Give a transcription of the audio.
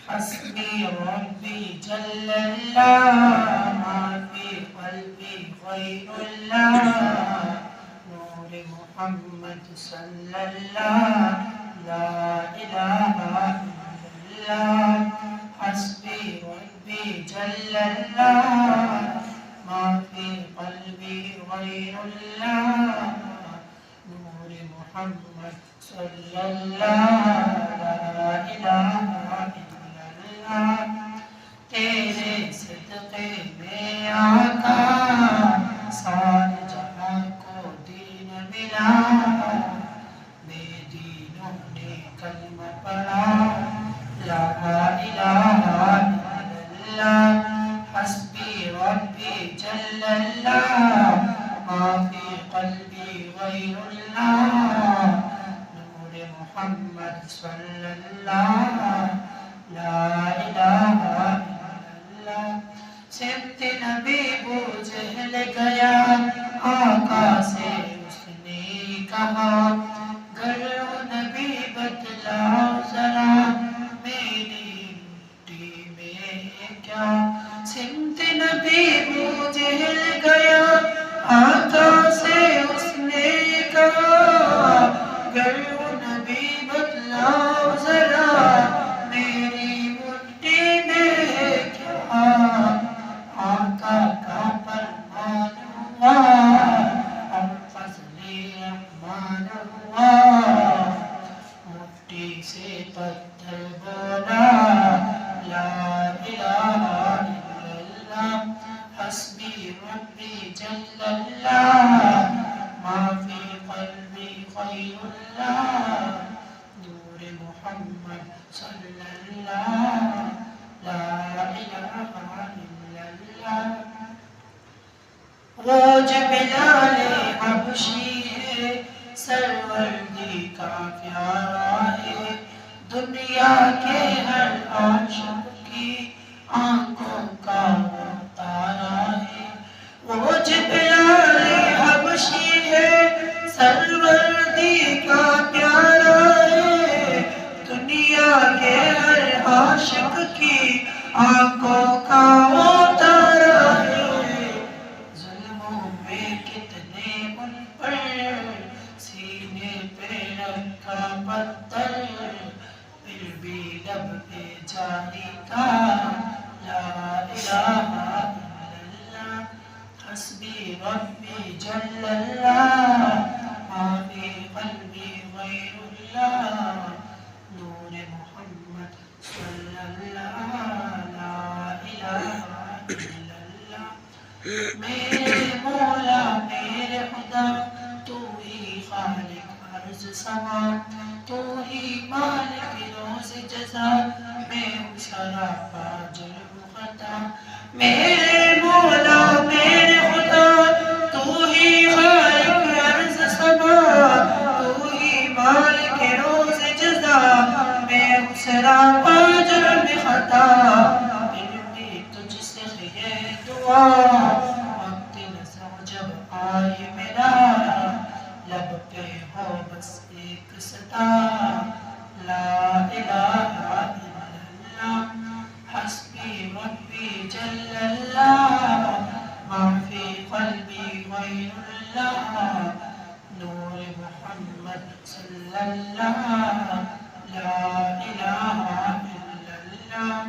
حسبي ربي جل الله ما في قلبي غير الله نور محمد صلى الله لا إله إلا الله حسبي ربي جل الله ما في قلبي غير الله نور محمد صلى الله لا إله إلا الله تیرے صدقے میں آقا سارے جہاں کو دین ملا بے دینوں نے کلمہ پڑھا لا الہ الا اللہ حسبی ربی جل اللہ ما فی قلبی غیر اللہ نور محمد صلی اللہ لا الہ الا اللہ سمت نبی بو جہل گیا آقا سے اس نے کہا گر نبی بتلاؤ ذرا میری مٹی میں کیا سمت نبی بو جہل گیا آقا سے اس نے کہا گر نبی بتلاؤ ذرا میری مٹی میں کیا آقا کا فرمان ہوا اور فضل رحمان ہوا مٹی سے پتھر بولا لا الہ الا اللہ حسبی ربی جل اللہ ما فی قلبی غیر اللہ نور محمد صلی اللہ لا الہ الا اللہ وہ جو بلال حبشی ہے سروردی کا پیارا ہے دنیا کے ہر عاشق کی آنکھوں کا وہ تارا ہے وہ جو بلال حبشی ہے سروردی کا پیارا ہے دنیا کے ہر عاشق کی آنکھوں کا وہ تارا ہے ظلموں میں کتنے ان پر سینے پہ رکھا پتھر پھر بھی لب پہ جاری کا لا الہ الا اللہ حسبی ربی جل اللہ ما فی قلبی غیر اللہ نور محمد صلی اللہ لا الہ الا اللہ میرے مولا میرے خدا تو ہی خالق عرض سما تو ہی مالک روز جزا میں ہوں سراپا جرم خطا میرے مولا میرے خدا تو ہی خالق عرض سما تو ہی مالک روز جزا میں ہوں سراپا جرم خطا میری تجھ سے یہ دعا وقت نظر جب آئے میرا لب پہ ہو بس ایک صدا لا الہ الا اللہ حسبی ربی جل اللہ ما فی قلبی غیر اللہ نور محمد صلی اللہ لا الہ الا اللہ